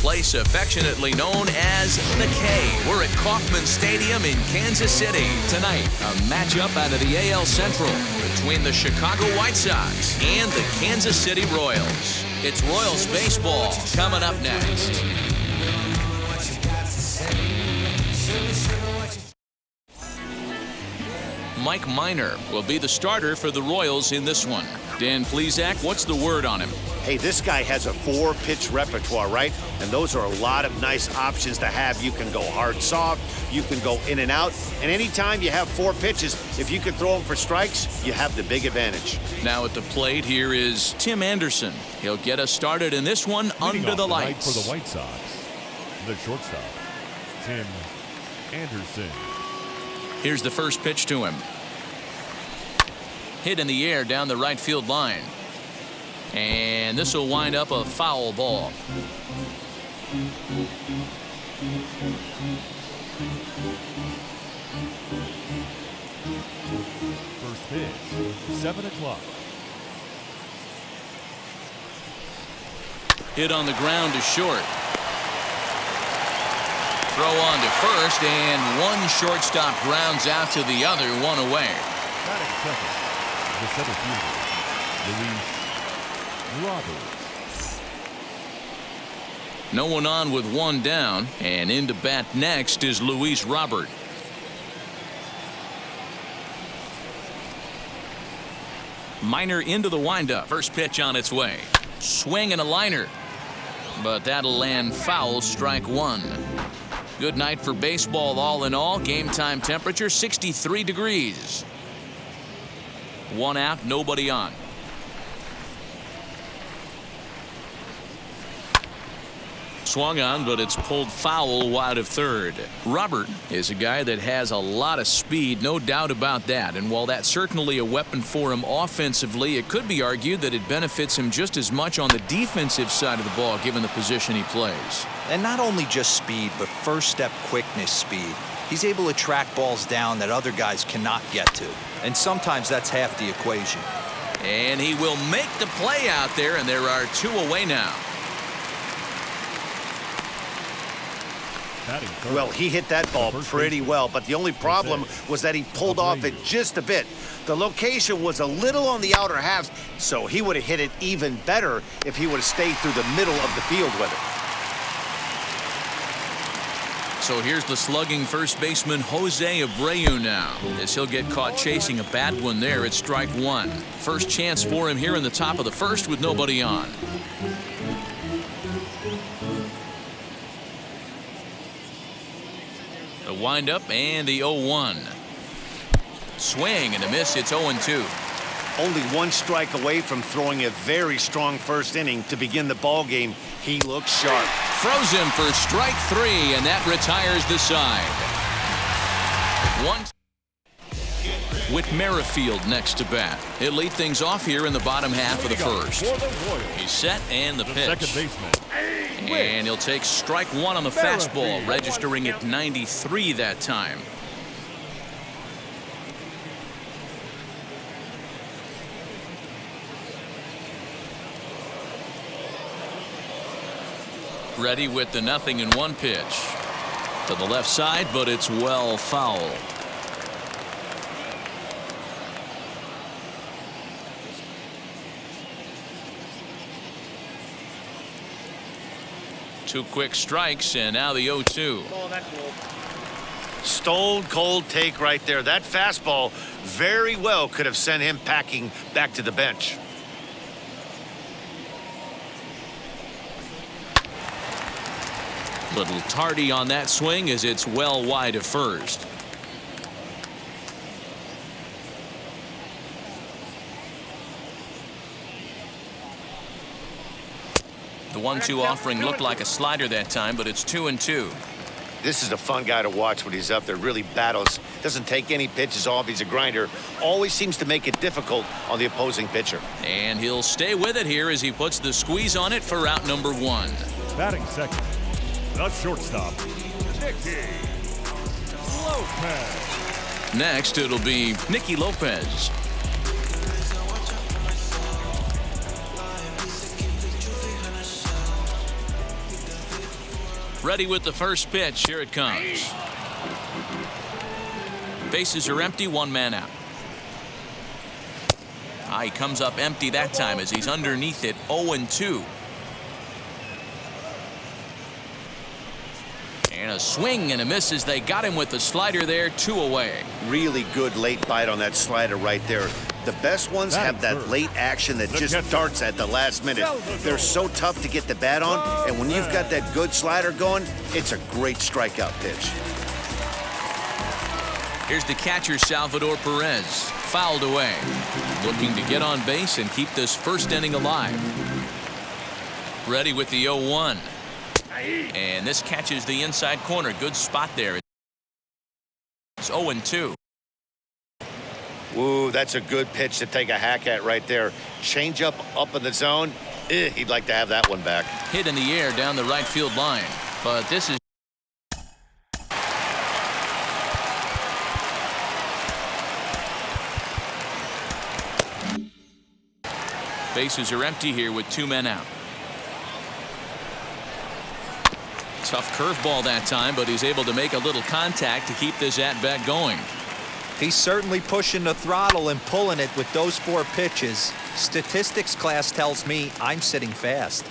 place affectionately known as the K. We're at Kauffman Stadium in Kansas City. Tonight, a matchup out of the AL Central between the Chicago White Sox and the Kansas City Royals. It's Royals baseball coming up next. Mike Minor will be the starter for the Royals in this one. Dan Plesac, what's the word on him? Hey, this guy has a 4-pitch repertoire, right? And those are a lot of nice options to have. You can go hard, soft. You can go in and out. And anytime you have 4 pitches, if you can throw them for strikes, you have the big advantage. Now at the plate, here is Tim Anderson. He'll get us started in this one under the lights. For the White Sox, the shortstop, Tim Anderson. Here's the first pitch to him. Hit in the air down the right field line. And this will wind up a foul ball. First pitch, 7 o'clock. Hit on the ground to short. Throw on to first, and one shortstop grounds out to the other, one away. Batting second, the center fielder, Luis Roberts. No one on with one down, and in to bat next is Luis Robert. Minor into the windup. First pitch on its way. Swing and a liner. But that'll land foul, strike one. Good night for baseball all in all. Game time temperature 63 degrees. One out, nobody on. Swung on, but it's pulled foul wide of third. Robert is a guy that has a lot of speed, no doubt about that. And while that's certainly a weapon for him offensively, it could be argued that it benefits him just as much on the defensive side of the ball, given the position he plays. And not only just speed, but first step quickness speed. He's able to track balls down that other guys cannot get to. And sometimes that's half the equation. And he will make the play out there, and there are 2 away now. Well, he hit that ball pretty well, but the only problem was that he pulled off it just a bit. The location was a little on the outer half, so he would have hit it even better if he would have stayed through the middle of the field with it. So here's the slugging first baseman Jose Abreu now, as he'll get caught chasing a bad one there at strike one. First chance for him here in the top of the first with nobody on. The windup and the 0-1. Swing and a miss. It's 0-2. Only 1 strike away from throwing a very strong first inning to begin the ball game. He looks sharp. Throws him for strike 3, and that retires the side. With Merrifield next to bat. He'll lead things off here in the bottom half of the first. He's set and the pitch. Second baseman. And he'll take strike 1 on the fastball, registering at 93 that time. Ready with the 0-1 pitch. To the left side, but it's well foul. Two quick strikes, and now the 0-2. Stone cold take right there. That fastball very well could have sent him packing back to the bench. Little tardy on that swing as it's well wide of first. The 1-2 offering looked like a slider that time, but it's 2-2. This is a fun guy to watch when he's up there. Really battles. Doesn't take any pitches off. He's a grinder. Always seems to make it difficult on the opposing pitcher. And he'll stay with it here as he puts the squeeze on it for out number 1. Batting second, the shortstop, Nicky Lopez. Next, it'll be Nicky Lopez. Ready with the first pitch. Here it comes. Bases are empty, one man out. He comes up empty that time as he's underneath it, 0-2. And a swing and a miss as they got him with the slider there, 2 away. Really good late bite on that slider right there. The best ones have that late action that just darts at the last minute. They're so tough to get the bat on, and when you've got that good slider going, it's a great strikeout pitch. Here's the catcher, Salvador Perez. Fouled away. Looking to get on base and keep this first inning alive. Ready with the 0-1. And this catches the inside corner. Good spot there. It's 0-2. Ooh, that's a good pitch to take a hack at right there. Change up in the zone. He'd like to have that one back. Hit in the air down the right field line. But this is bases are empty here with 2 men out. Tough curveball that time, but he's able to make a little contact to keep this at-bat going. He's certainly pushing the throttle and pulling it with those 4 pitches. Statistics class tells me I'm sitting fast.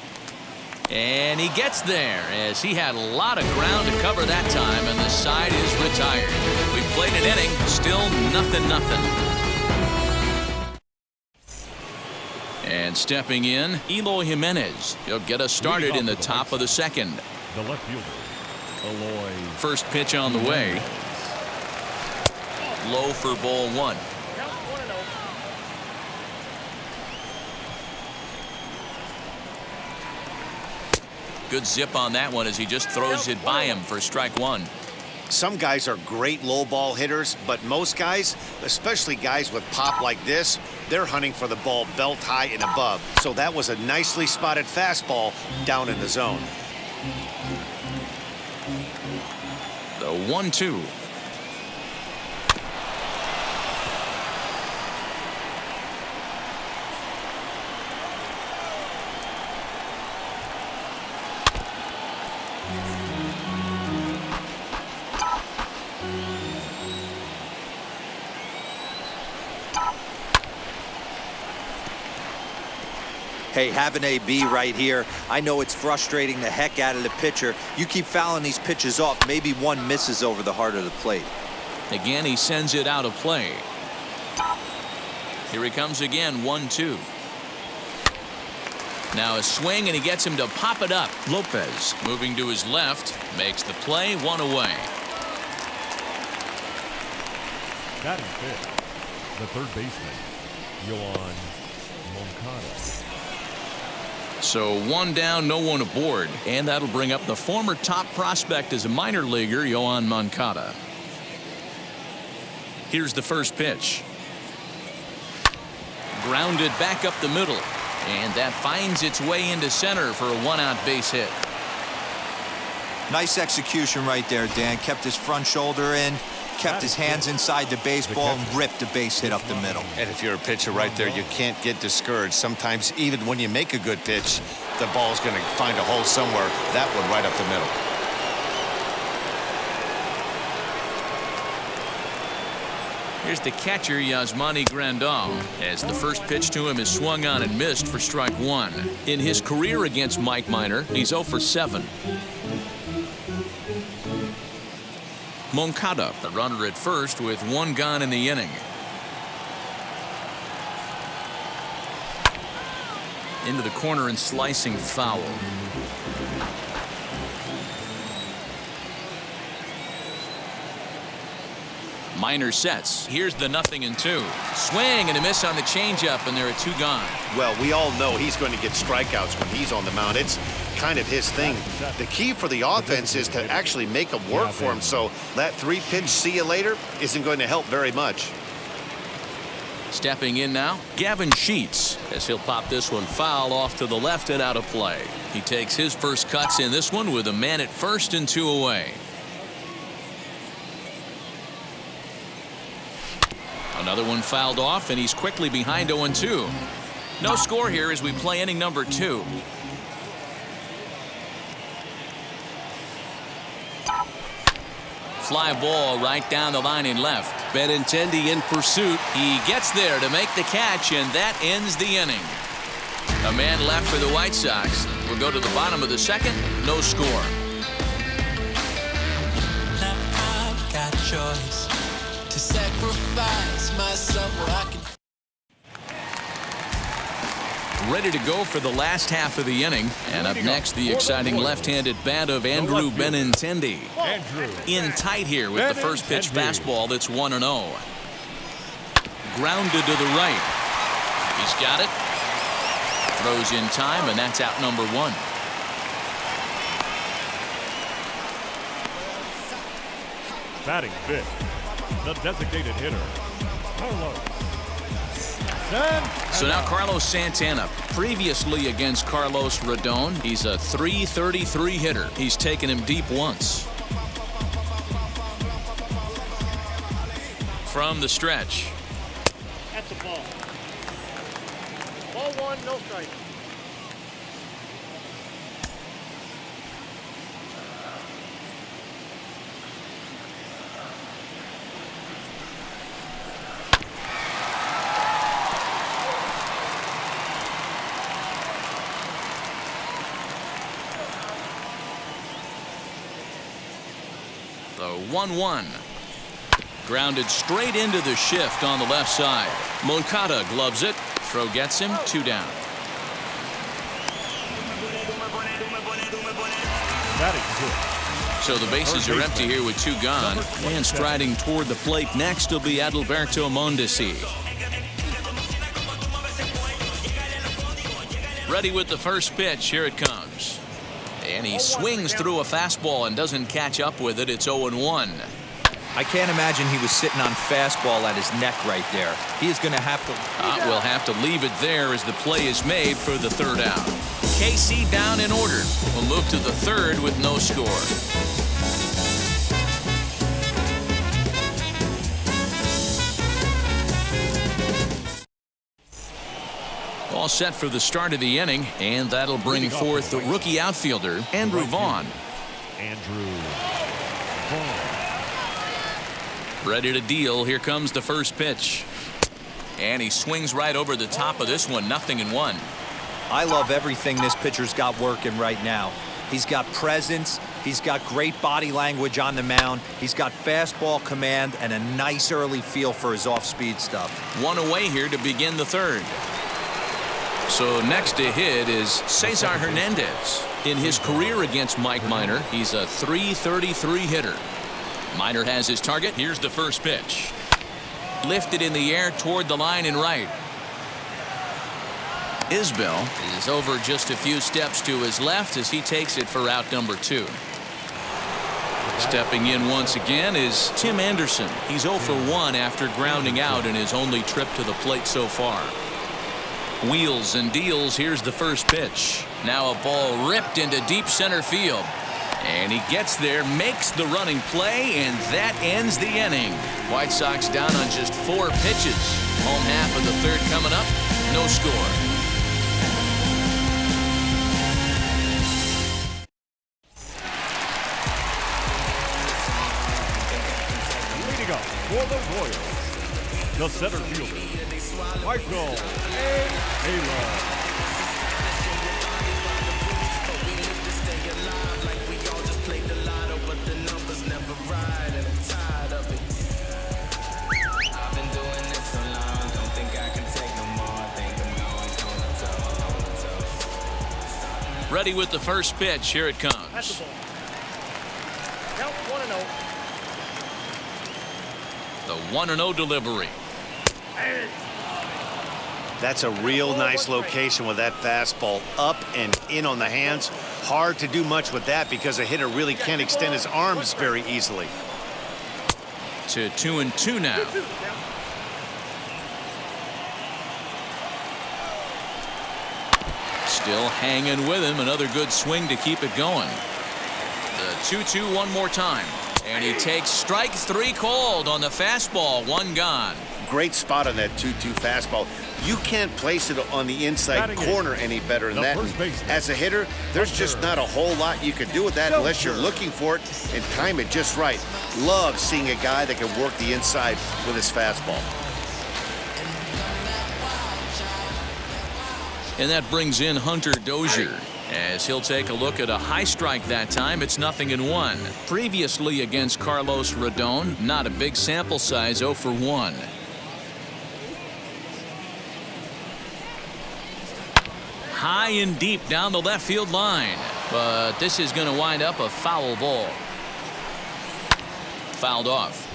And he gets there as he had a lot of ground to cover that time, and the side is retired. We played an inning, still 0-0. And stepping in, Eloy Jimenez. He'll get us started in the top of the second. The left fielder, Eloy. First pitch on the way. Low for ball 1. Good zip on that one as he just throws it by him for strike 1. Some guys are great low ball hitters, but most guys, especially guys with pop like this, they're hunting for the ball belt high and above. So that was a nicely spotted fastball down in the zone. The 1-2. Hey, have an AB right here. I know it's frustrating the heck out of the pitcher. You keep fouling these pitches off, maybe one misses over the heart of the plate. Again, he sends it out of play. Here he comes again, 1-2. Now a swing, and he gets him to pop it up. Lopez moving to his left, makes the play, 1 away. Batting fifth, the third baseman, Yohan Moncada. So 1 down, no one aboard, and that'll bring up the former top prospect as a minor leaguer, Yohan Moncada. Here's the first pitch. Grounded back up the middle, and that finds its way into center for a 1-out base hit. Nice execution right there, Dan. Kept his front shoulder in, kept his hands inside the baseball, and ripped a base hit up the middle. And if you're a pitcher right there, you can't get discouraged. Sometimes even when you make a good pitch, the ball's going to find a hole somewhere. That one right up the middle. Here's the catcher, Yasmani Grandal, as the first pitch to him is swung on and missed for strike 1. In his career against Mike Minor, he's 0 for 7. Moncada, the runner at first with 1 gone in the inning. Into the corner and slicing foul. Minor sets. Here's the 0-2. Swing and a miss on the changeup, and there are 2 gone. Well, we all know he's going to get strikeouts when he's on the mound. It's kind of his thing. The key for the offense is to actually make them work for him, so that 3-pitch see you later isn't going to help very much. Stepping in now, Gavin Sheets, as he'll pop this one foul off to the left and out of play. He takes his first cuts in this one with a man at first and 2 away. Another one fouled off, and he's quickly behind 0-2. No score here as we play inning number 2. Fly ball right down the line and left. Benintendi in pursuit. He gets there to make the catch, and that ends the inning. A man left for the White Sox. We'll go to the bottom of the second. No score. Now I've got a choice to sacrifice myself where I can. Ready to go for the last half of the inning. And up next, the exciting left-handed bat of Andrew Benintendi. In tight here with the first pitch fastball that's 1-0. Grounded to the right. He's got it. Throws in time, and that's out number 1. Batting fifth, the designated hitter, Carlos. So now Carlos Santana, previously against Carlos Rodon, he's a .333 hitter. He's taken him deep once. From the stretch. That's a ball. Ball 1, no strike. The 1-1. Grounded straight into the shift on the left side. Moncada gloves it. Throw gets him. 2 down. So the bases are empty here with 2 gone. And striding toward the plate next will be Adalberto Mondesi. Ready with the first pitch. Here it comes. And he swings through a fastball and doesn't catch up with it. It's 0-1. I can't imagine he was sitting on fastball at his neck right there. He is going to have to. We'll have to leave it there as the play is made for the 3rd out. KC down in order. We'll move to the 3rd with no score. All set for the start of the inning, and that'll bring forth the rookie outfielder, Andrew Vaughn. Ready to deal. Here comes the first pitch. And he swings right over the top of this one. 0-1. I love everything this pitcher's got working right now. He's got presence. He's got great body language on the mound. He's got fastball command and a nice early feel for his off-speed stuff. 1 away here to begin the 3rd. So next to hit is Cesar Hernandez. In his career against Mike Minor, he's a .333 hitter. Minor has his target. Here's the first pitch. Lifted in the air toward the line and right. Isbell is over just a few steps to his left as he takes it for out number 2. Stepping in once again is Tim Anderson. He's 0 for 1 after grounding out in his only trip to the plate so far. Wheels and deals. Here's the first pitch. Now a ball ripped into deep center field. And he gets there, makes the running play, and that ends the inning. White Sox down on just 4 pitches. Home half of the 3rd coming up. No score. Leading up for the Royals, the center fielder, Michael Taylor. Ready with the first pitch. Here it comes. That's the ball. Count 1-0. The 1-0 delivery. That's a real nice location with that fastball up and in on the hands. Hard to do much with that because a hitter really can't extend his arms very easily. To 2-2 now. Still hanging with him. Another good swing to keep it going. The 2-2 one more time. And he takes strike 3 called on the fastball. 1 gone. Great spot on that 2-2 fastball. You can't place it on the inside corner any better than that. As a hitter, there's just not a whole lot you can do with that unless you're looking for it and time it just right. Love seeing a guy that can work the inside with his fastball. And that brings in Hunter Dozier, as he'll take a look at a high strike that time. It's 0-1. Previously against Carlos Rodon, not a big sample size, 0 for 1. High and deep down the left field line, but this is going to wind up a foul ball. Fouled off.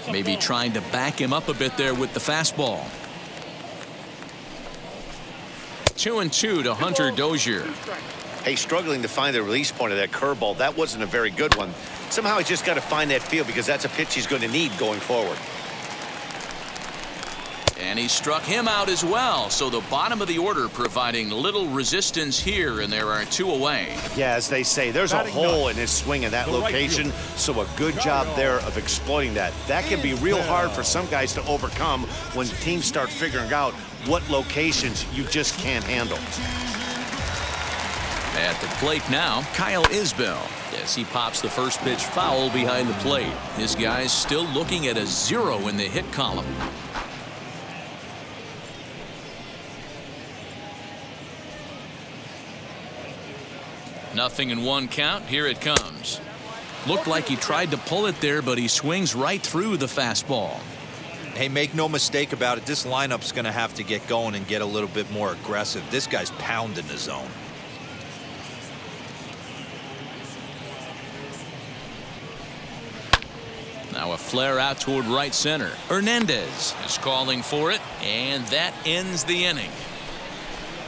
Maybe trying to back him up a bit there with the fastball. 2-2 to Hunter Dozier. Hey, struggling to find the release point of that curveball. That wasn't a very good one. Somehow he's just got to find that feel because that's a pitch he's going to need going forward. And he struck him out as well. So the bottom of the order providing little resistance here, and there are 2 away. Yeah, as they say, there's a hole in his swing in that location, so a good job there of exploiting that. That can be real hard for some guys to overcome when teams start figuring out what locations you just can't handle. At the plate now, Kyle Isbell, as he pops the first pitch foul behind the plate. This guy's still looking at a 0 in the hit column. 0-1 count. Here it comes. Looked like he tried to pull it there, but he swings right through the fastball. Hey, make no mistake about it. This lineup's going to have to get going and get a little bit more aggressive. This guy's pounding the zone. Now a flare out toward right center. Hernandez is calling for it, and that ends the inning.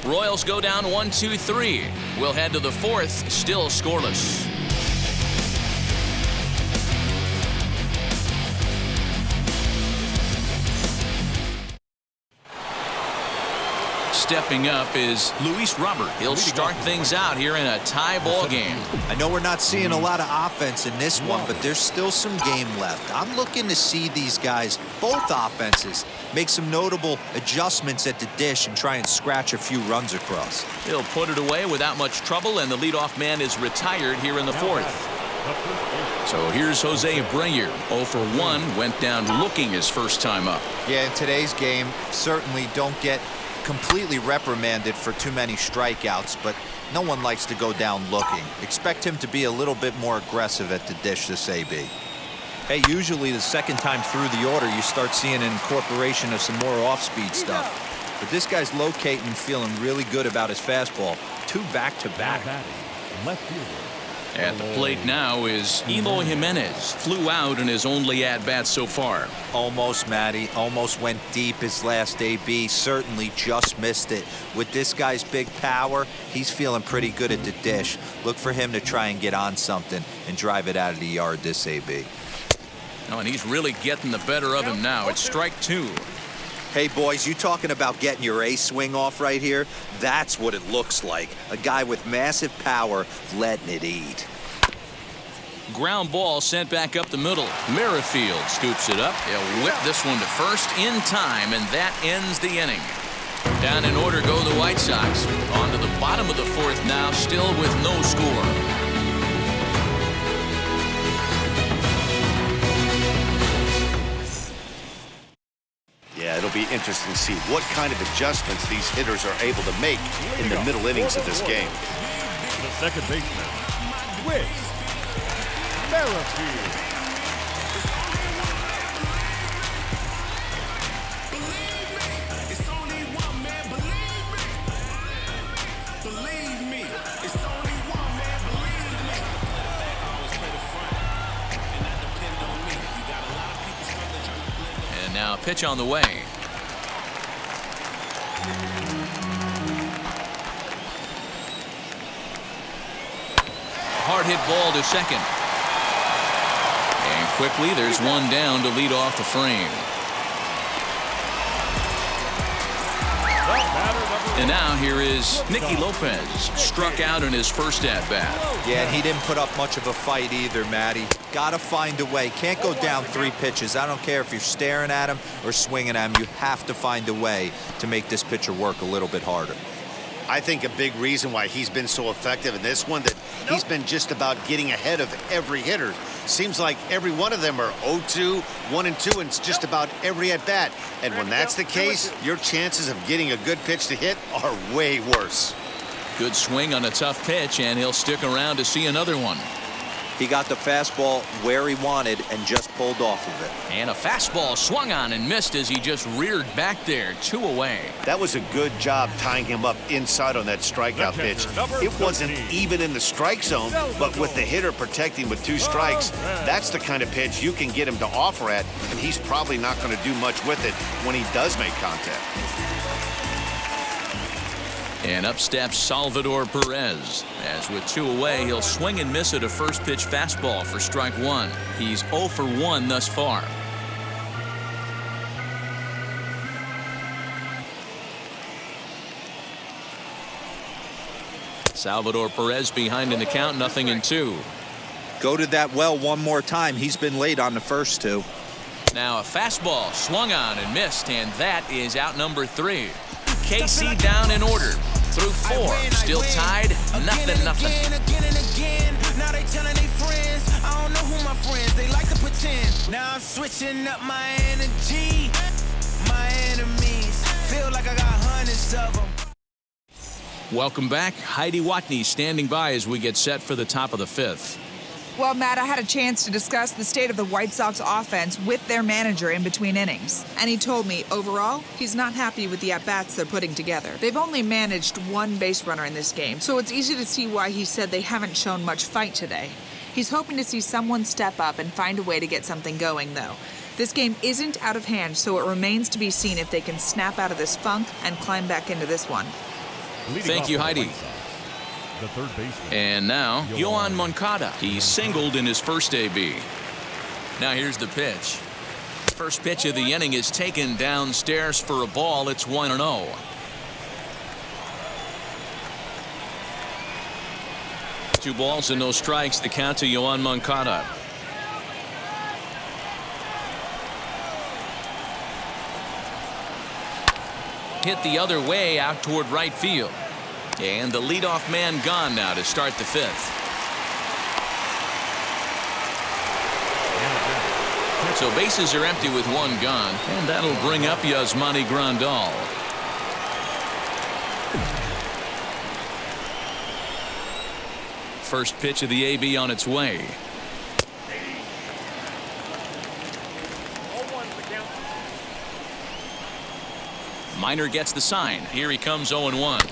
Royals go down 1-2-3. We'll head to the 4th, still scoreless. Stepping up is Luis Robert. He'll start things out here in a tie ball game. I know we're not seeing a lot of offense in this one, but there's still some game left. I'm looking to see these guys, both offenses, make some notable adjustments at the dish and try and scratch a few runs across. He'll put it away without much trouble, and the leadoff man is retired here in the 4th. So here's Jose Abreu. 0 for 1, went down looking his first time up. Yeah, in today's game, certainly don't get completely reprimanded for too many strikeouts, but no one likes to go down looking. Expect him to be a little bit more aggressive at the dish this AB. Hey, usually the second time through the order, you start seeing an incorporation of some more off-speed stuff. But this guy's locating, feeling really good about his fastball. 2 back-to-back. Left fielder. At the plate now is Eloy Jimenez. Flew out in his only at-bat so far. Almost, Matty. Almost went deep his last AB. Certainly just missed it. With this guy's big power, he's feeling pretty good at the dish. Look for him to try and get on something and drive it out of the yard this AB. Oh, and he's really getting the better of him now. It's strike 2. Hey, boys, you talking about getting your A swing off right here? That's what it looks like. A guy with massive power letting it eat. Ground ball sent back up the middle. Merrifield scoops it up. He'll whip this one to first in time, and that ends the inning. Down in order go the White Sox. On to the bottom of the 4th now, still with no score. Yeah, it'll be interesting to see what kind of adjustments these hitters are able to make in the middle innings of this game. The second baseman, Whit Merrifield. Now pitch on the way. Hard hit ball to second. And quickly there's one down to lead off the frame. And now here is Nicky Lopez, struck out in his first at-bat. Yeah, and he didn't put up much of a fight either, Matty. Got to find a way. Can't go down 3 pitches. I don't care if you're staring at him or swinging at him. You have to find a way to make this pitcher work a little bit harder. I think a big reason why he's been so effective in this one, that he's been just about getting ahead of every hitter. Seems like every one of them are 0-2, 1-2, and it's just about every at-bat. And when that's the case, your chances of getting a good pitch to hit are way worse. Good swing on a tough pitch, and he'll stick around to see another one. He got the fastball where he wanted and just pulled off of it. And a fastball swung on and missed as he just reared back there, 2 away. That was a good job tying him up inside on that strikeout pitch. It wasn't even in the strike zone, but with the hitter protecting with 2 strikes, that's the kind of pitch you can get him to offer at, and he's probably not going to do much with it when he does make contact. And up steps Salvador Perez. As with 2 away, he'll swing and miss at a first pitch fastball for strike 1. He's 0 for 1 thus far. Salvador Perez behind in the count, 0-2. Go to that well one more time. He's been late on the first 2. Now a fastball swung on and missed, and that is out number 3. KC down in order. Through 4, still tied, 0-0. Again and again. Now they telling their friends, I don't know who my friends, they like to pretend. Now I'm switching up my energy. My enemies feel like I got hundreds of them. Welcome back. Heidi Watney standing by as we get set for the top of the 5th. Well, Matt, I had a chance to discuss the state of the White Sox offense with their manager in between innings. And he told me, overall, he's not happy with the at-bats they're putting together. They've only managed 1 base runner in this game, so it's easy to see why he said they haven't shown much fight today. He's hoping to see someone step up and find a way to get something going, though. This game isn't out of hand, so it remains to be seen if they can snap out of this funk and climb back into this one. Thank you, Heidi. The third baseman. And now, Yoan Moncada. He singled in his first AB. Now here's the pitch. First pitch of the inning is taken downstairs for a ball. It's 1-0. Two balls and no strikes. The count to Yoan Moncada. Hit the other way out toward right field. And the leadoff man gone now to start the 5th. So bases are empty with 1 gone, and that'll bring up Yasmani Grandal. First pitch of the AB on its way. Minor gets the sign. Here he comes 0-1.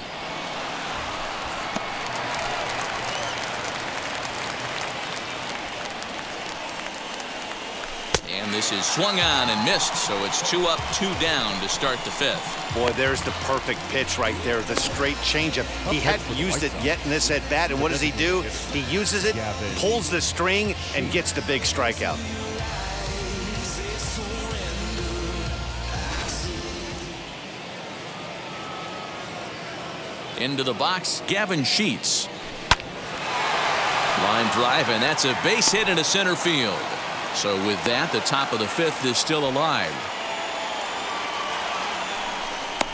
And this is swung on and missed, so it's 2 up, 2 down to start the 5th. Boy, there's the perfect pitch right there, the straight changeup. He hadn't used it yet in this at-bat, and what does he do? He uses it, pulls the string, and gets the big strikeout. Into the box, Gavin Sheets. Line drive, and that's a base hit into center field. So with that, the top of the 5th is still alive.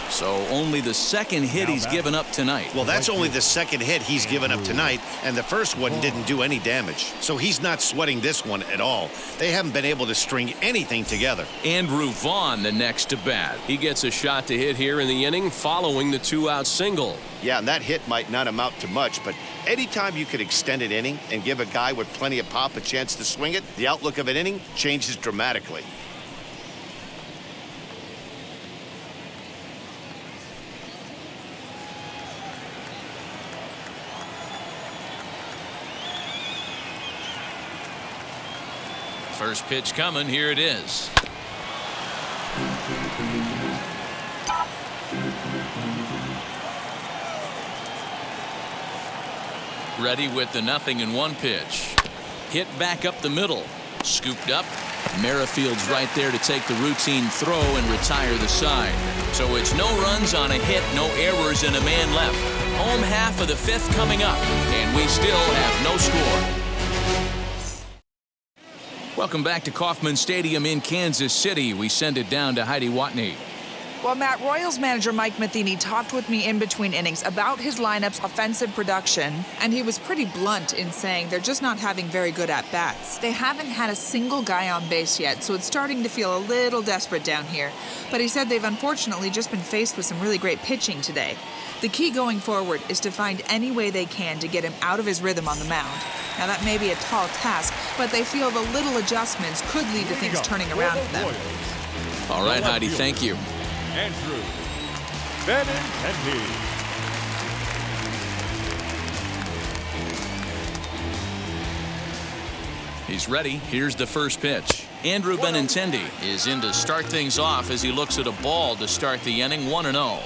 So only the second hit he's given up tonight. Well, that's only the second hit he's given up tonight, and the first one didn't do any damage. So he's not sweating this one at all. They haven't been able to string anything together. Andrew Vaughn, the next to bat. He gets a shot to hit here in the inning following the 2-out single. Yeah, and that hit might not amount to much, but anytime you can extend an inning and give a guy with plenty of pop a chance to swing it, the outlook of an inning changes dramatically. First pitch coming. Here it is. Ready with the 0-1 pitch. Hit back up the middle. Scooped up. Merrifield's right there to take the routine throw and retire the side. So it's no runs on a hit, no errors, and a man left. Home half of the fifth coming up, and we still have no score. Welcome back to Kauffman Stadium in Kansas City. We send it down to Heidi Watney. Well, Matt, Royals manager Mike Matheny talked with me in between innings about his lineup's offensive production, and he was pretty blunt in saying they're just not having very good at-bats. They haven't had a single guy on base yet, so it's starting to feel a little desperate down here. But he said they've unfortunately just been faced with some really great pitching today. The key going forward is to find any way they can to get him out of his rhythm on the mound. Now, that may be a tall task, but they feel the little adjustments could lead to things turning around for them. All right, Heidi, thank you. Andrew Benintendi. He's ready. Here's the first pitch. Andrew Benintendi is in to start things off as he looks at a ball to start the inning, 1-0.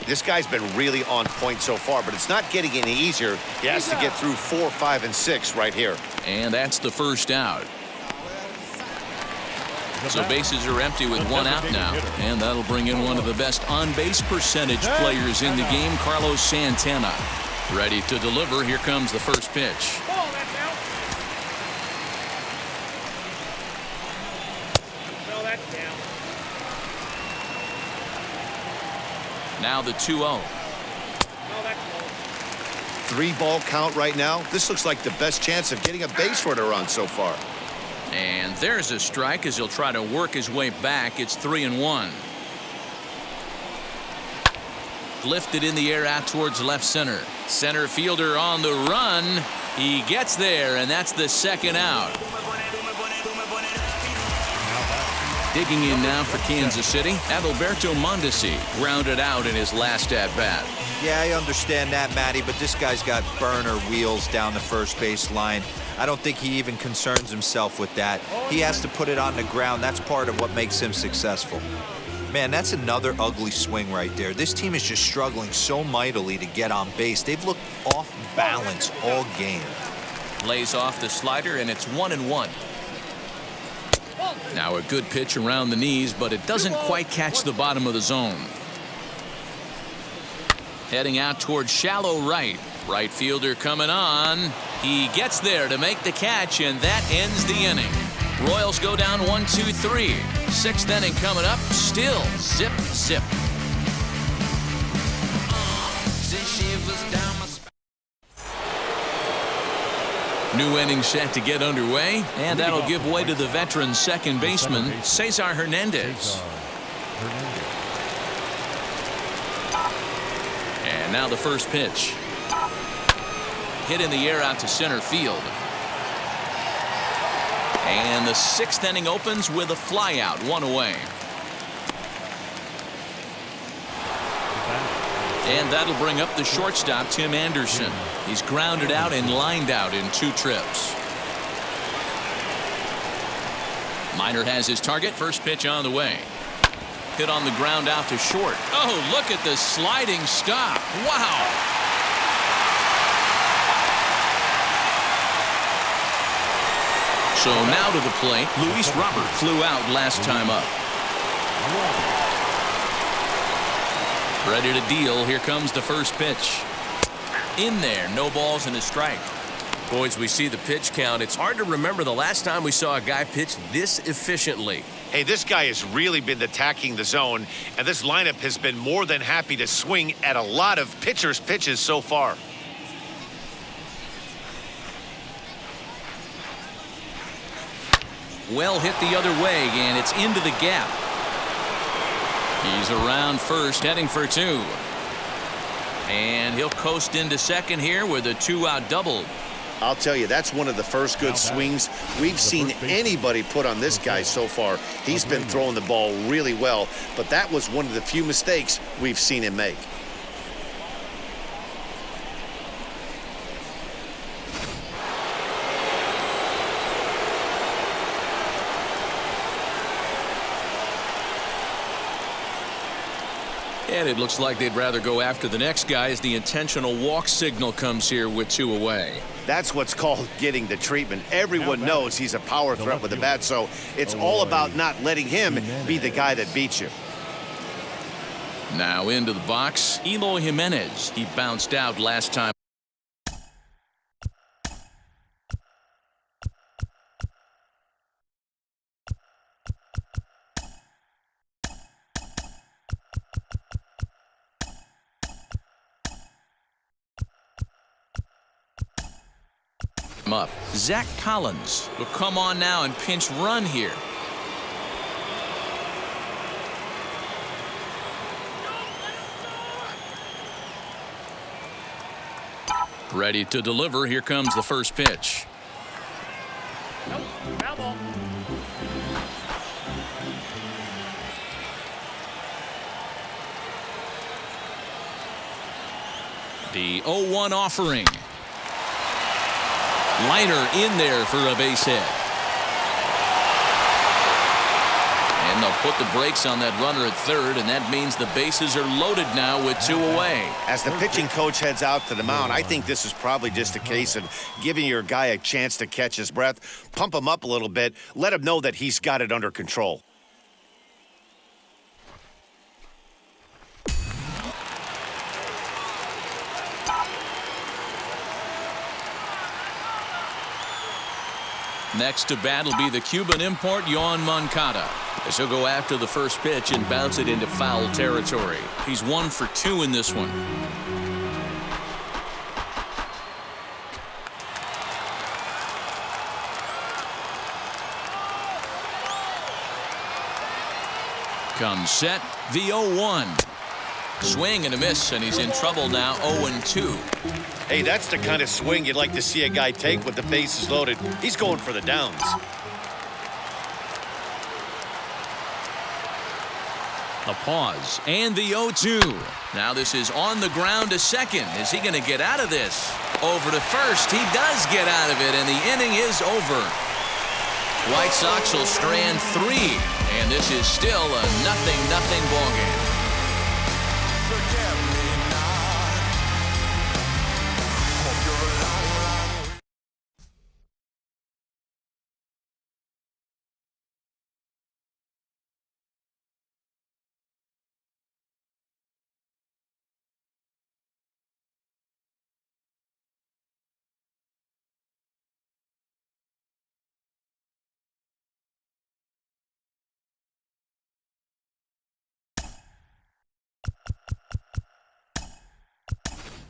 This guy's been really on point so far, but it's not getting any easier. He has to get through 4, 5, and 6 right here. And that's the first out. So bases are empty with one out now. And that'll bring in one of the best on-base percentage players in the game, Carlos Santana. Ready to deliver. Here comes the first pitch. Ball, that's out. No, that's down. Now the 2-0. No, that's low. 3-ball count right now. This looks like the best chance of getting a base runner on so far. And there's a strike as he'll try to work his way back. It's 3-1. Lifted in the air out towards left center. Center fielder on the run. He gets there, and that's the second out. Digging in now for Kansas City, Adalberto Mondesi grounded out in his last at-bat. Yeah, I understand that, Matty, but this guy's got burner wheels down the first base line. I don't think he even concerns himself with that. He has to put it on the ground. That's part of what makes him successful. Man, that's another ugly swing right there. This team is just struggling so mightily to get on base. They've looked off balance all game. Lays off the slider, and it's 1-1. Now a good pitch around the knees, but it doesn't quite catch the bottom of the zone. Heading out towards shallow right. Right fielder coming on. He gets there to make the catch, and that ends the inning. Royals go down 1-2-3. Sixth inning coming up. Still zip, zip. New inning set to get underway, and that'll give way to the veteran second baseman, Cesar Hernandez. And now the first pitch. Hit in the air out to center field. And the sixth inning opens with a flyout, one away. And that'll bring up the shortstop, Tim Anderson. He's grounded out and lined out in 2 trips. Minor has his target. First pitch on the way. Hit on the ground out to short. Oh, look at the sliding stop. Wow. So now to the plate. Luis Robert flew out last time up. Ready to deal. Here comes the first pitch. In there. No balls and a strike. Boys, we see the pitch count. It's hard to remember the last time we saw a guy pitch this efficiently. Hey, this guy has really been attacking the zone, and this lineup has been more than happy to swing at a lot of pitchers' pitches so far. Well hit the other way, and it's into the gap. He's around first, heading for 2. And he'll coast into second here with a 2-out double. I'll tell you, that's one of the first good swings we've seen anybody put on this guy so far. He's been throwing the ball really well, but that was one of the few mistakes we've seen him make. And it looks like they'd rather go after the next guy as the intentional walk signal comes here with 2 away. That's what's called getting the treatment. Everyone knows he's a power threat with the bat, so it's all about not letting him be the guy that beats you. Now into the box, Eloy Jimenez. He bounced out last time. Up. Zach Collins will come on now and pinch run here. Ready to deliver. Here comes the first pitch. Nope, foul ball. The 0-1 offering. Liner in there for a base hit. And they'll put the brakes on that runner at third, and that means the bases are loaded now with 2 away. As the pitching coach heads out to the mound, I think this is probably just a case of giving your guy a chance to catch his breath, pump him up a little bit, let him know that he's got it under control. Next to bat will be the Cuban import, Yoan Moncada, as he'll go after the first pitch and bounce it into foul territory. He's 1 for 2 in this one. Comes set, the 0-1. Swing and a miss, and he's in trouble now, 0-2. Hey, that's the kind of swing you'd like to see a guy take with the bases loaded. He's going for the downs. A pause, and the 0-2. Now this is on the ground to second. Is he going to get out of this? Over to first. He does get out of it, and the inning is over. White Sox will strand 3, and this is still a 0-0 ballgame.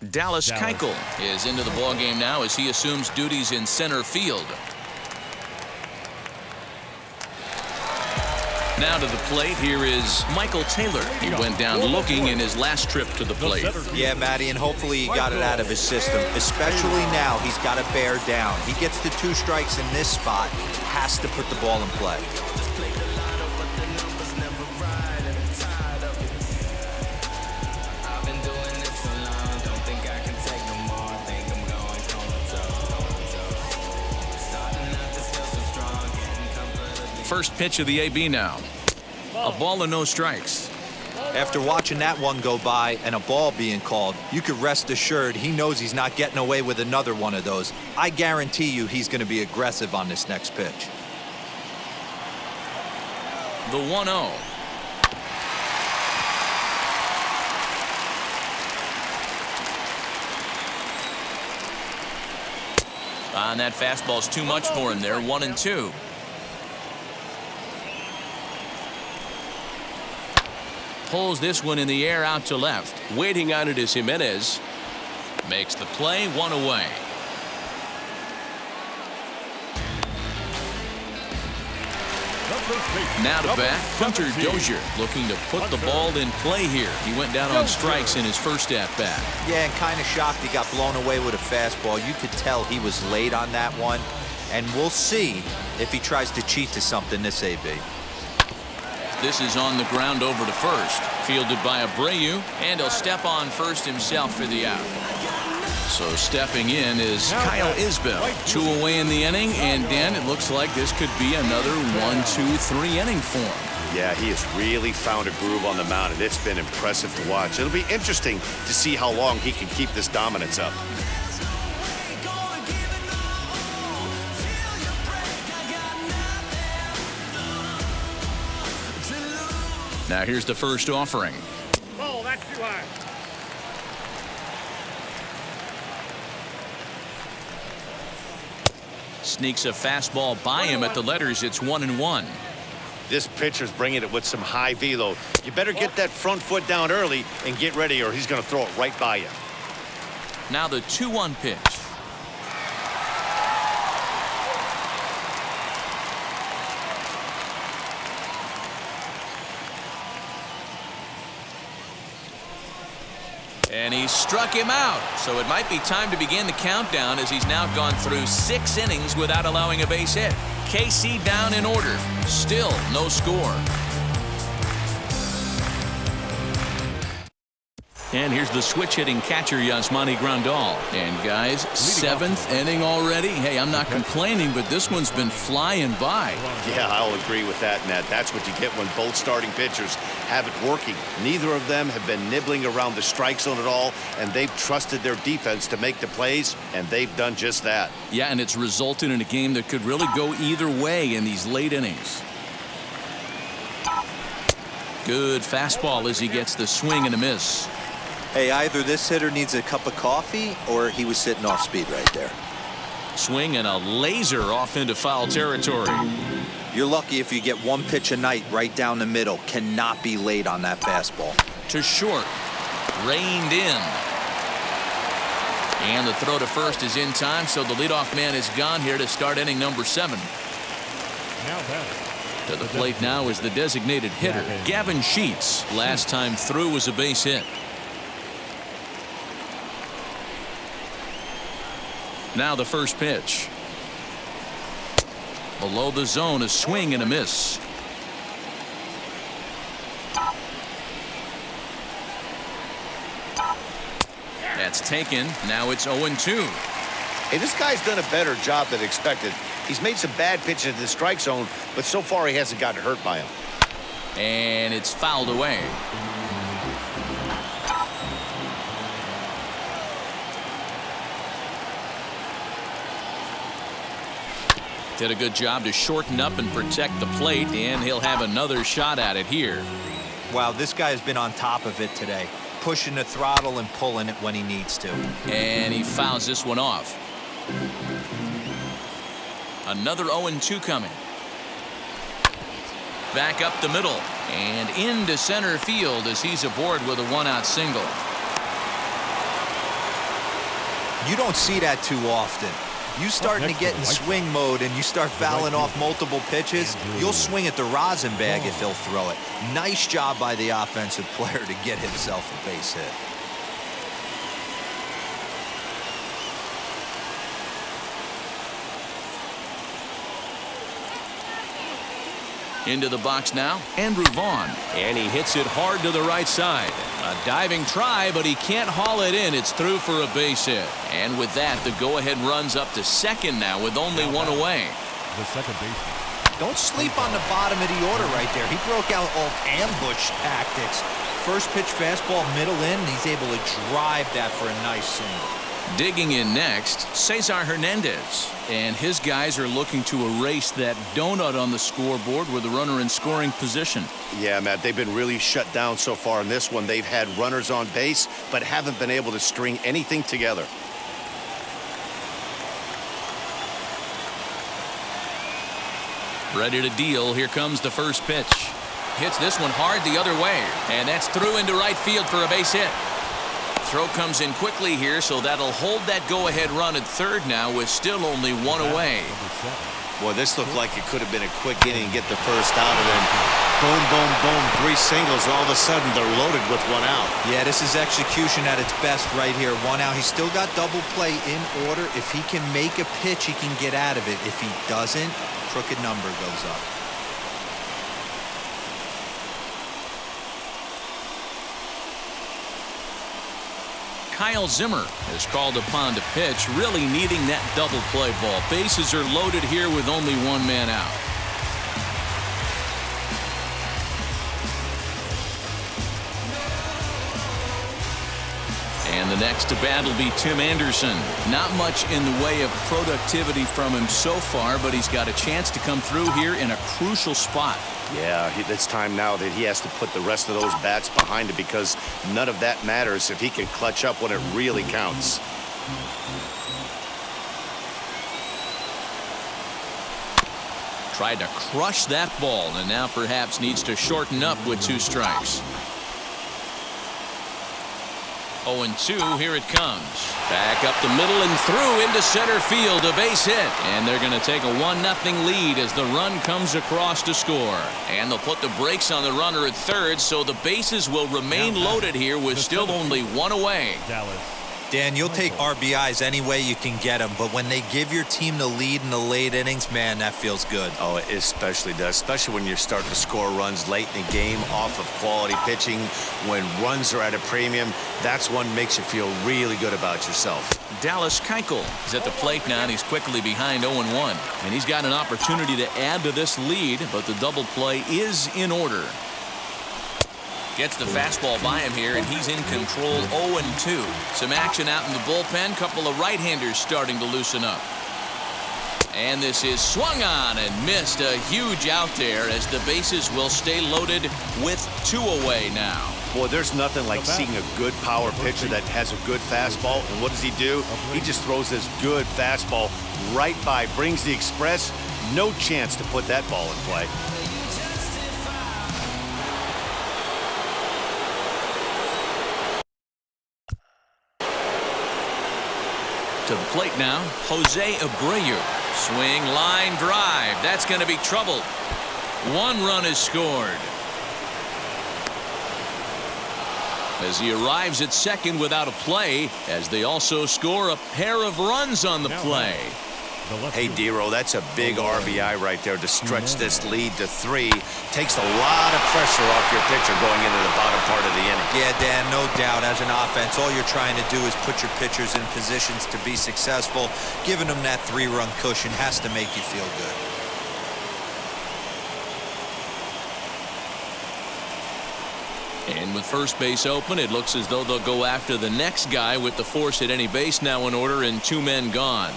Dallas Keuchel is into the ballgame now as he assumes duties in center field. Now to the plate, here is Michael Taylor. He went down looking in his last trip to the plate. Yeah, Matty, and hopefully he got it out of his system. Especially now, he's got to bear down. He gets the 2 strikes in this spot, has to put the ball in play. First pitch of the AB now. A ball and no strikes. After watching that one go by and a ball being called, you could rest assured he knows he's not getting away with another one of those. I guarantee you he's going to be aggressive on this next pitch. The 1-0. And that fastball's too much for him there. 1-2. Pulls this one in the air out to left. Waiting on it is Jimenez. Makes the play, 1 away. Now to bat, Hunter Dozier looking to put the ball in play here. He went down on strikes in his first at-bat. Yeah, and kind of shocked he got blown away with a fastball. You could tell he was late on that one. And we'll see if he tries to cheat to something this AB. This is on the ground over to first. Fielded by Abreu, and he'll step on first himself for the out. So stepping in is Kyle Isbell. 2 away in the inning, and Dan, it looks like this could be another 1-2-3 inning for him. Yeah, he has really found a groove on the mound, and it's been impressive to watch. It'll be interesting to see how long he can keep this dominance up. Now here's the first offering. Oh, that's too high. Sneaks a fastball by him at the letters. It's 1-1. This pitcher's bringing it with some high velo. You better get that front foot down early and get ready, or he's going to throw it right by you. Now the 2-1 pitch. And he struck him out. So it might be time to begin the countdown, as he's now gone through 6 innings without allowing a base hit. KC down in order. Still no score. And here's the switch-hitting catcher, Yasmani Grandal. And guys, 7th inning already. Hey, I'm not complaining, but this one's been flying by. Yeah, I'll agree with that, Ned. That's what you get when both starting pitchers have it working. Neither of them have been nibbling around the strike zone at all, and they've trusted their defense to make the plays, and they've done just that. Yeah, and it's resulted in a game that could really go either way in these late innings. Good fastball as he gets the swing and a miss. Hey, either this hitter needs a cup of coffee or he was sitting off speed right there. Swing and a laser off into foul territory. You're lucky if you get one pitch a night right down the middle. Cannot be late on that fastball. To short. Reined in. And the throw to first is in time, so the leadoff man is gone here to start inning number 7. Now batting. To the plate now is the designated hitter, Gavin Sheets. Last time through was a base hit. Now the first pitch. Below the zone, a swing and a miss. That's taken. Now it's 0-2. Hey, this guy's done a better job than expected. He's made some bad pitches in the strike zone, but so far he hasn't gotten hurt by him. And it's fouled away. Did a good job to shorten up and protect the plate, and he'll have another shot at it here. Wow, this guy has been on top of it today. Pushing the throttle and pulling it when he needs to. And he fouls this one off. Another 0-2 coming. Back up the middle and into center field as he's aboard with a 1-out single. You don't see that too often. You starting to get in swing mode and you start fouling off multiple pitches, you'll swing at the rosin bag if he'll throw it. Nice job by the offensive player to get himself a base hit. Into the box now, Andrew Vaughn. And he hits it hard to the right side. A diving try, but he can't haul it in. It's through for a base hit. And with that, the go-ahead runs up to second now with only one away. The second baseman. Don't sleep on the bottom of the order right there. He broke out all ambush tactics. First pitch fastball, middle in, and he's able to drive that for a nice single. Digging in next, Cesar Hernandez. And his guys are looking to erase that donut on the scoreboard with the runner in scoring position. Yeah, Matt, they've been really shut down so far in this one. They've had runners on base, but haven't been able to string anything together. Ready to deal. Here comes the first pitch. Hits this one hard the other way. And that's through into right field for a base hit. Throw comes in quickly here, so that'll hold that go-ahead run at third now with still only one away. Boy, this looked like it could have been a quick inning and get the first out, and then boom, boom, boom, 3 singles, and all of a sudden they're loaded with 1 out. Yeah, this is execution at its best right here. 1 out. He's still got double play in order. If he can make a pitch, he can get out of it. If he doesn't, crooked number goes up. Kyle Zimmer is called upon to pitch, really needing that double play ball. Bases are loaded here with only 1 man out. And the next to bat will be Tim Anderson. Not much in the way of productivity from him so far, but he's got a chance to come through here in a crucial spot. Yeah, it's time now that he has to put the rest of those bats behind it, because none of that matters if he can clutch up when it really counts. Tried to crush that ball, and now perhaps needs to shorten up with 2 strikes. 0-2, here it comes. Back up the middle and through into center field, a base hit. And they're going to take a 1-0 lead as the run comes across to score. And they'll put the brakes on the runner at third, so the bases will remain loaded here with still only 1 away. Dallas. Dan, you'll take RBIs any way you can get them, but when they give your team the lead in the late innings, man, that feels good. Oh, it especially does, especially when you're starting to score runs late in the game off of quality pitching. When runs are at a premium, that's what makes you feel really good about yourself. Dallas Keuchel is at the plate now, and he's quickly behind 0-1. And he's got an opportunity to add to this lead, but the double play is in order. Gets the fastball by him here, and he's in control. 0-2. Some action out in the bullpen. Couple of right-handers starting to loosen up. And this is swung on and missed. A huge out there as the bases will stay loaded with 2 away now. Boy, there's nothing like seeing a good power pitcher that has a good fastball. And what does he do? He just throws this good fastball right by, brings the express. No chance to put that ball in play. To the plate now, Jose Abreu. Swing, line drive. That's going to be trouble. 1 run is scored. As he arrives at second without a play, as they also score a pair of runs on the play. Hey, Dero, that's a big RBI right there to stretch this lead to 3. Takes a lot of pressure off your pitcher going into the bottom part of the inning. Yeah, Dan, no doubt. As an offense, all you're trying to do is put your pitchers in positions to be successful. Giving them that 3-run cushion has to make you feel good. And with first base open, it looks as though they'll go after the next guy with the force at any base now in order and 2 men gone.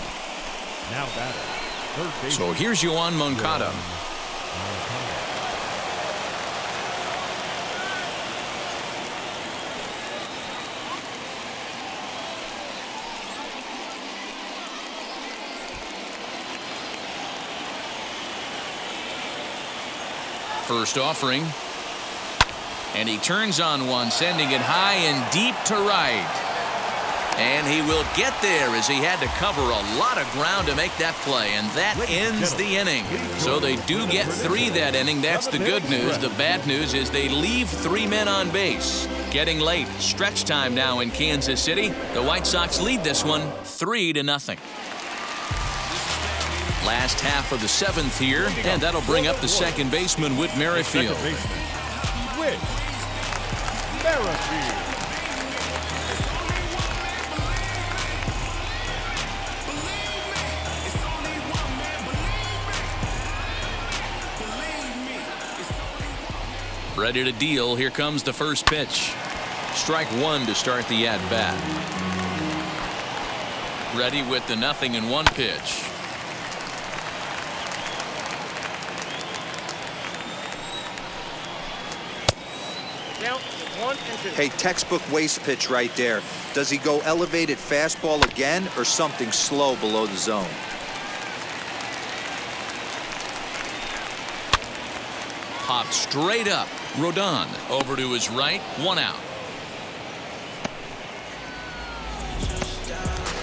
Now batter. Third base. So here's Yoan Moncada. First offering. And he turns on one, sending it high and deep to right. And he will get there as he had to cover a lot of ground to make that play. And that ends the inning. So they do get 3 that inning. That's the good news. The bad news is they leave 3 men on base. Getting late. Stretch time now in Kansas City. The White Sox lead this one 3-0. Last half of the 7th here. And that'll bring up the second baseman, Whit Merrifield. Whit Merrifield. Ready to deal. Here comes the first pitch. Strike 1 to start the at-bat. Ready with the 0-1 pitch. Count 1-2. Hey, textbook waste pitch right there. Does he go elevated fastball again or something slow below the zone? Popped straight up. Rodon over to his right. 1 out.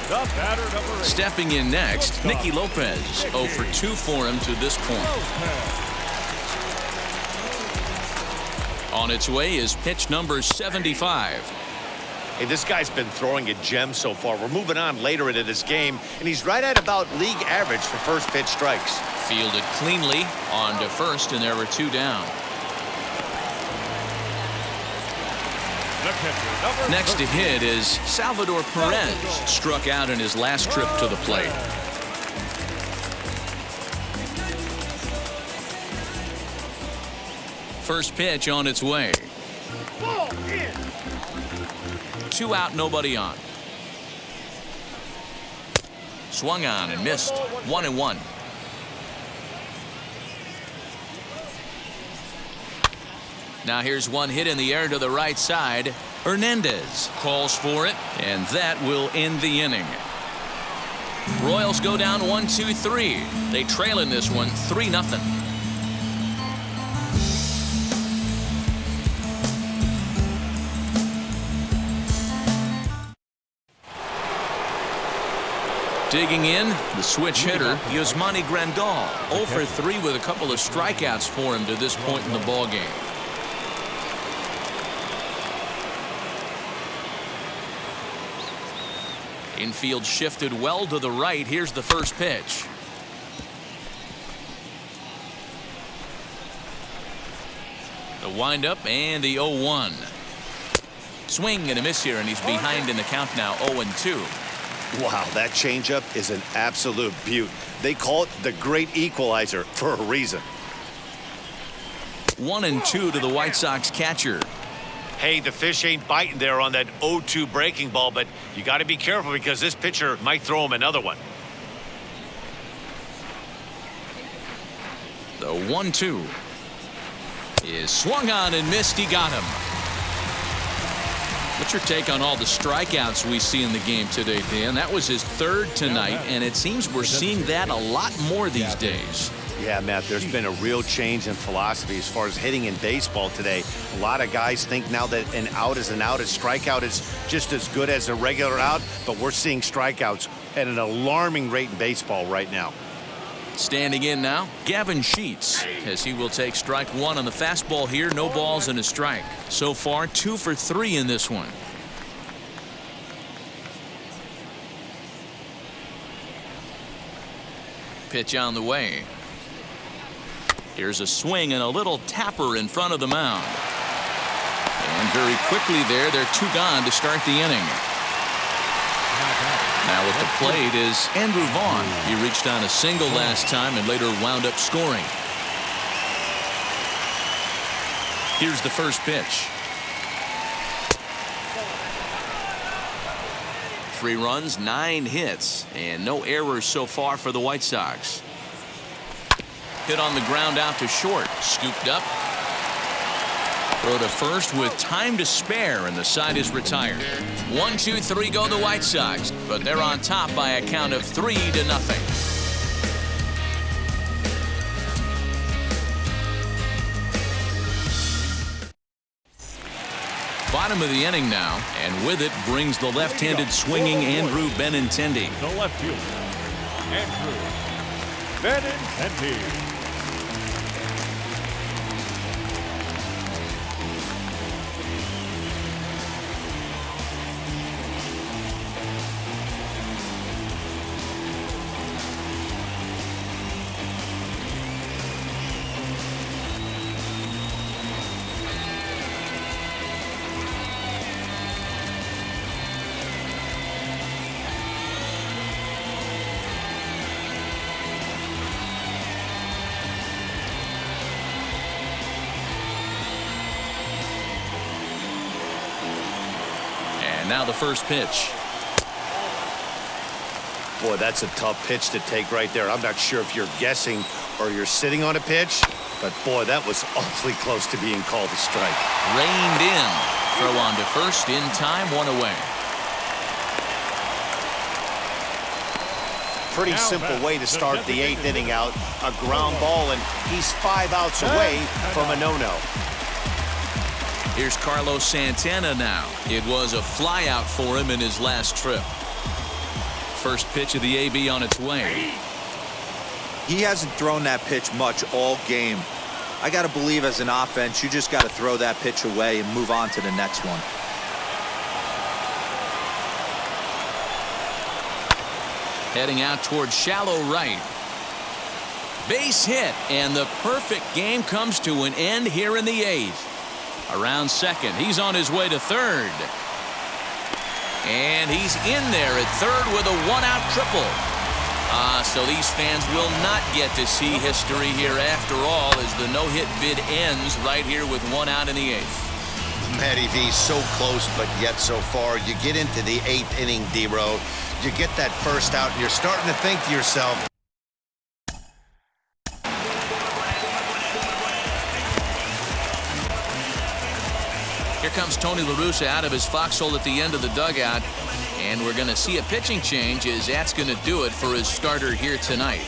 The batter, number 8. Stepping in next, Nicky Lopez. 0 for 2 for him to this point. On its way is pitch number 75. Hey, this guy's been throwing a gem so far. We're moving on later into this game, and he's right at about league average for first pitch strikes. Fielded cleanly on to first, and there were 2 down. Next to hit is Salvador Perez. Struck out in his last trip to the plate. First pitch on its way. 2 2 out, nobody on. Swung on and missed. 1-1. Now here's one hit in the air to the right side. Hernandez calls for it, and that will end the inning. Royals go down 1-2-3. They trail in this one 3-0. Digging in, the switch hitter, Yasmani Grandal. 0 for 3 with a couple of strikeouts for him to this point in the ballgame. Infield shifted well to the right. Here's the first pitch. The windup and the 0-1. Swing and a miss here, and he's behind in the count now, 0-2. Wow, that changeup is an absolute beaut. They call it the great equalizer for a reason. 1-2 to the White Sox catcher. Hey, the fish ain't biting there on that 0-2 breaking ball, but you got to be careful because this pitcher might throw him another one. The 1-2 is swung on and missed. He got him. What's your take on all the strikeouts we see in the game today, Dan? That was his 3rd tonight, and it seems we're seeing that a lot more these days. Yeah, Matt, there's been a real change in philosophy as far as hitting in baseball today. A lot of guys think now that an out is an out, a strikeout is just as good as a regular out, but we're seeing strikeouts at an alarming rate in baseball right now. Standing in now, Gavin Sheets, as he will take strike 1 on the fastball here. No balls and a strike. So far, 2 for 3 in this one. Pitch on the way. Here's a swing and a little tapper in front of the mound. And very quickly there, they're 2 gone to start the inning. Now at the plate is Andrew Vaughn. He reached on a single last time and later wound up scoring. Here's the first pitch. 3 runs, 9 hits, and no errors so far for the White Sox. Hit on the ground out to short. Scooped up. Throw to first with time to spare, and the side is retired. 1-2-3 go the White Sox, but they're on top by a count of 3-0. Bottom of the inning now, and with it brings the left-handed swinging Andrew Benintendi. The left fielder, Andrew Benintendi. Now the first pitch. Boy, that's a tough pitch to take right there. I'm not sure if you're guessing or you're sitting on a pitch, but boy, that was awfully close to being called a strike. Reined in. Throw on to first in time, 1 away. Pretty simple way to start the 8th inning out. A ground ball, and he's 5 outs away from a no-no. Here's Carlos Santana now. It was a flyout for him in his last trip. First pitch of the AB on its way. He hasn't thrown that pitch much all game. I got to believe as an offense, you just got to throw that pitch away and move on to the next one. Heading out towards shallow right. Base hit, and the perfect game comes to an end here in the 8th. Around second, he's on his way to third. And he's in there at third with a 1-out triple. So these fans will not get to see history here after all, as the no-hit bid ends right here with 1 out in the 8th. Patty V, so close, but yet so far. You get into the 8th inning, D-Row. You get that first out, and you're starting to think to yourself, Here comes Tony La Russa out of his foxhole at the end of the dugout. And we're going to see a pitching change as that's going to do it for his starter here tonight.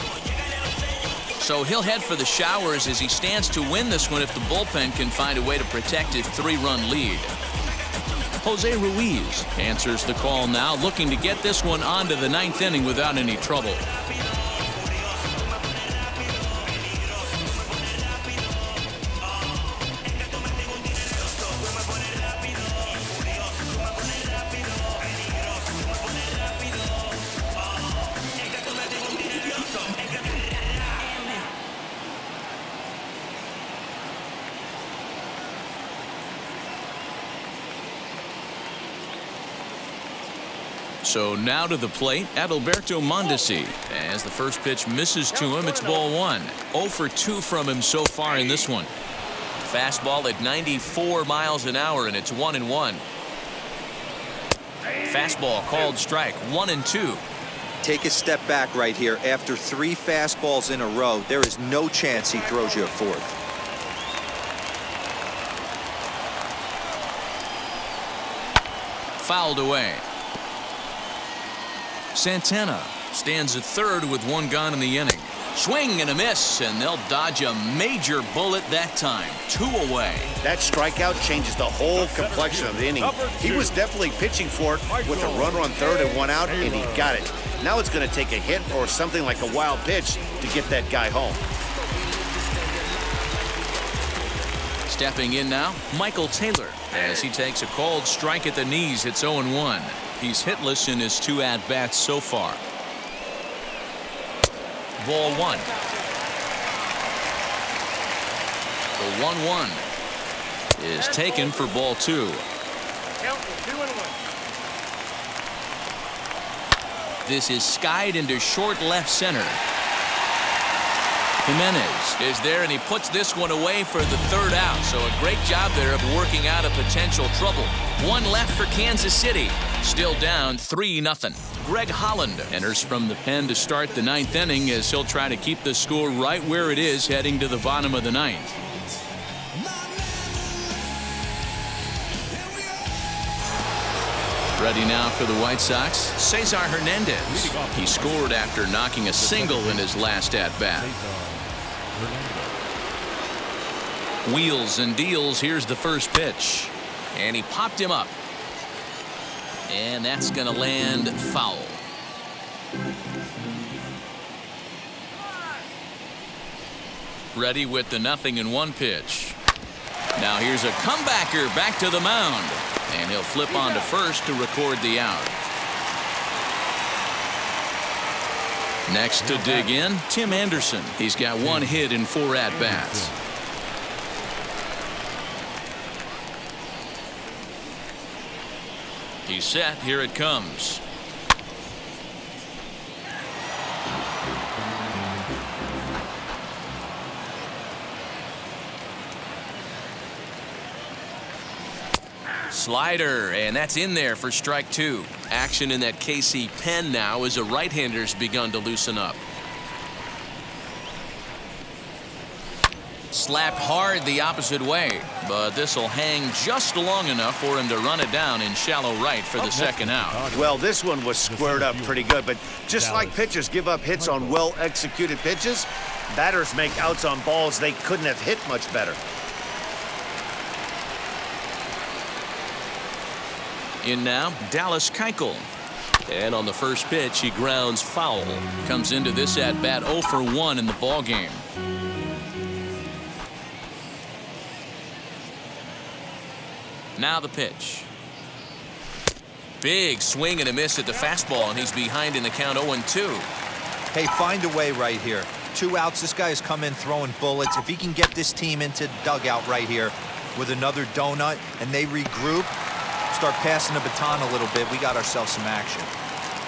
So he'll head for the showers as he stands to win this one if the bullpen can find a way to protect his 3-run lead. Jose Ruiz answers the call now, looking to get this one onto the 9th inning without any trouble. So now to the plate, Adalberto Mondesi. As the first pitch misses to him, it's ball 1. 0 for 2 from him so far in this one. Fastball at 94 miles an hour, and it's 1-1. Fastball called strike, 1-2. Take a step back right here. After 3 fastballs in a row, there is no chance he throws you a 4th. Fouled away. Santana stands at third with 1 gone in the inning. Swing and a miss, and they'll dodge a major bullet that time. 2 away. that strikeout changes the whole complexion of the inning. He was definitely pitching for it with a runner on third and 1 out, and he got it. Now it's going to take a hit or something like a wild pitch to get that guy home. Stepping in now, Michael Taylor, as he takes a cold strike at the knees. It's 0-1. He's hitless in his 2 at-bats so far. Ball 1. The 1-1 is taken for ball 2. This is skied into short left center. Jimenez is there, and he puts this one away for the 3rd out. So a great job there of working out a potential trouble. 1 left for Kansas City. Still down 3-0. Greg Holland enters from the pen to start the 9th inning as he'll try to keep the score right where it is heading to the bottom of the 9th. Ready now for the White Sox, Cesar Hernandez. He scored after knocking a single in his last at-bat. Wheels and deals. Here's the first pitch. And he popped him up. And that's going to land foul. Ready with the 0-1 pitch. Now here's a comebacker back to the mound. And he'll flip on to first to record the out. Next to dig in, Tim Anderson. He's got 1 hit in 4 at-bats. He's set. Here it comes. Slider, and that's in there for strike 2. Action in that KC pen now as a right-hander's begun to loosen up. Slapped hard the opposite way, but this will hang just long enough for him to run it down in shallow right for the 2nd out. Well, this one was squared up pretty good, but just like pitchers give up hits on well-executed pitches, batters make outs on balls they couldn't have hit much better. In now, Dallas Keuchel. And on the first pitch, he grounds foul. Comes into this at-bat 0 for 1 in the ballgame. Now the pitch. Big swing and a miss at the fastball, and he's behind in the count 0-2. Hey, find a way right here. 2 outs. This guy has come in throwing bullets. If he can get this team into the dugout right here with another donut and they regroup, start passing the baton a little bit, we got ourselves some action.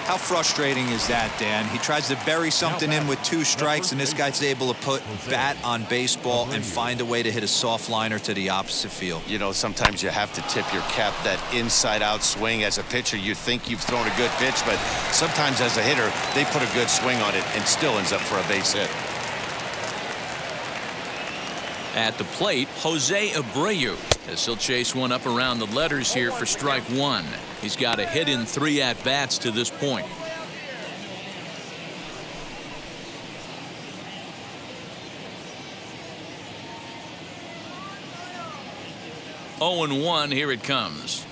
How frustrating is that, Dan? He tries to bury something in with 2 strikes, and this guy's able to put bat on baseball and find a way to hit a soft liner to the opposite field. You know, sometimes you have to tip your cap. That inside-out swing as a pitcher, you think you've thrown a good pitch, but sometimes as a hitter, they put a good swing on it and still ends up for a base hit. At the plate, Jose Abreu, as he'll chase one up around the letters here for strike 1. He's got a hit in 3 at-bats to this point. (0-1), here it comes.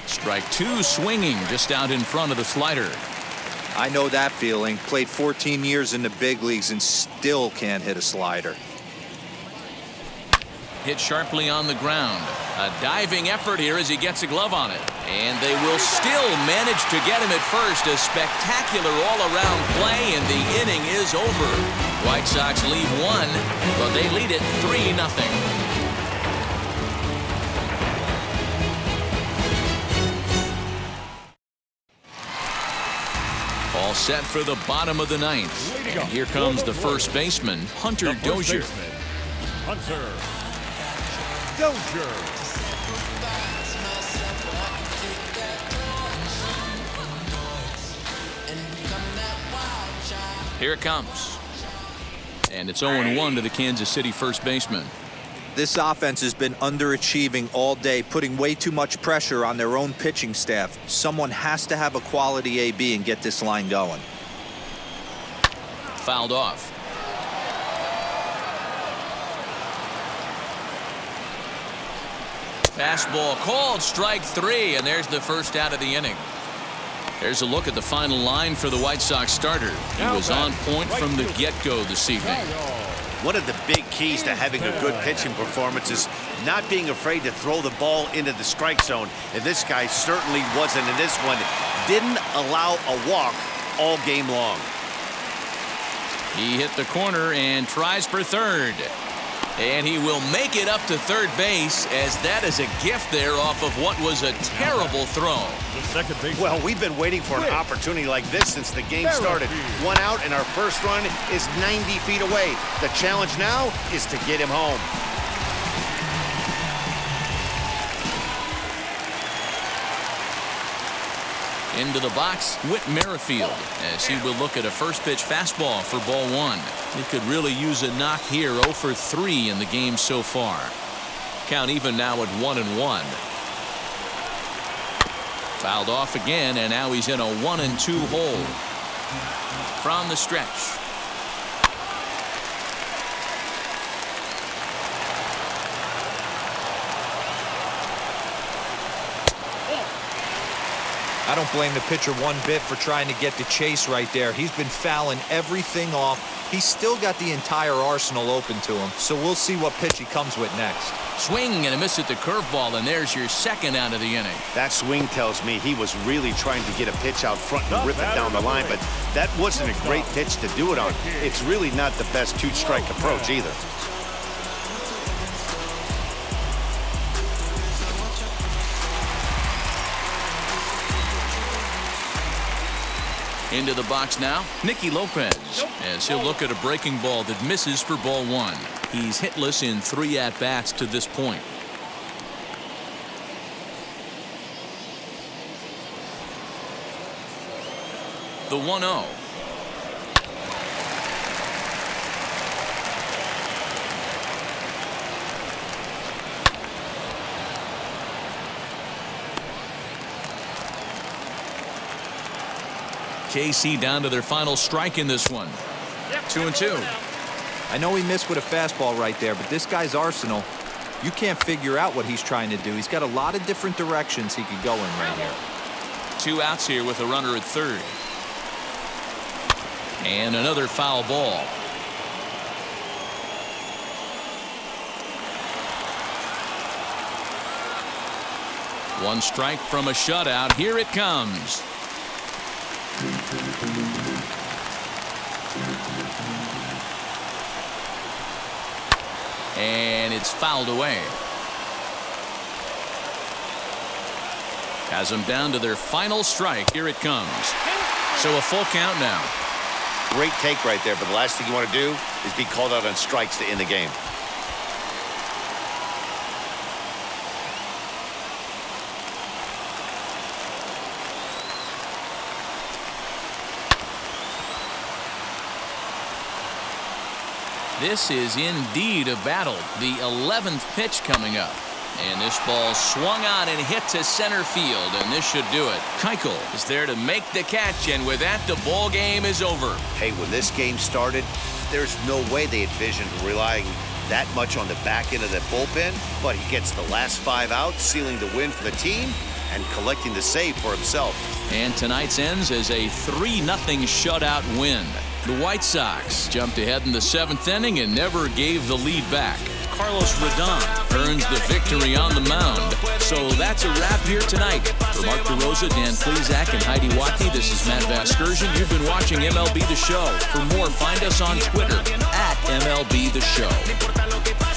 Strike 2 swinging just out in front of the slider. I know that feeling. Played 14 years in the big leagues and still can't hit a slider. Hit sharply on the ground. A diving effort here as he gets a glove on it. And they will still manage to get him at first. A spectacular all-around play, and the inning is over. White Sox lead 1, but they lead it 3-0. All set for the bottom of the 9th. And here comes the first baseman, Hunter Dozier. Hunter Dozier. Here it comes. And it's 0-1 to the Kansas City first baseman. This offense has been underachieving all day, putting way too much pressure on their own pitching staff. Someone has to have a quality AB and get this line going. Fouled off. Fastball called, strike 3, and there's the first out of the inning. There's a look at the final line for the White Sox starter. He was on point from the get-go this evening. One of the big keys to having a good pitching performance is not being afraid to throw the ball into the strike zone. And this guy certainly wasn't in this one. Didn't allow a walk all game long. He hit the corner and tries for third. And he will make it up to third base, as that is a gift there off of what was a terrible throw. The second base. Well, we've been waiting for an opportunity like this since the game started. 1 out, and our first run is 90 feet away. The challenge now is to get him home. Into the box, Whit Merrifield, as he will look at a first pitch fastball for ball 1. He could really use a knock here. 0 for 3 in the game so far. Count even now at 1-1. Fouled off again, and now he's in a 1-2 hole. From the stretch. I don't blame the pitcher one bit for trying to get the chase right there. He's been fouling everything off. He's still got the entire arsenal open to him, so we'll see what pitch he comes with next. Swing and a miss at the curveball, and there's your second out of the inning. That swing tells me he was really trying to get a pitch out front and rip it down the line, but that wasn't a great pitch to do it on. It's really not the best 2-strike approach either. Into the box now, Nicky Lopez, as he'll look at a breaking ball that misses for ball 1. He's hitless in 3 at-bats to this point. The 1-0. KC down to their final strike in this one. 2-2. I know he missed with a fastball right there, but this guy's arsenal, you can't figure out what he's trying to do. He's got a lot of different directions he could go in right here. 2 outs here with a runner at third. And another foul ball. One strike from a shutout. Here it comes. And it's fouled away. Has them down to their final strike. Here it comes. So a full count now. Great take right there, but the last thing you want to do is be called out on strikes to end the game. This is indeed a battle. The 11th pitch coming up. And this ball swung on and hit to center field, and this should do it. Keuchel is there to make the catch, and with that, the ball game is over. Hey, when this game started, there's no way they envisioned relying that much on the back end of the bullpen, but he gets the last 5 outs, sealing the win for the team and collecting the save for himself. And tonight's ends as a 3-0 shutout win. The White Sox jumped ahead in the 7th inning and never gave the lead back. Carlos Rodon earns the victory on the mound. So that's a wrap here tonight. For Mark DeRosa, Dan Plesac, and Heidi Watney, this is Matt Vasgersian. You've been watching MLB The Show. For more, find us on Twitter @MLB The Show.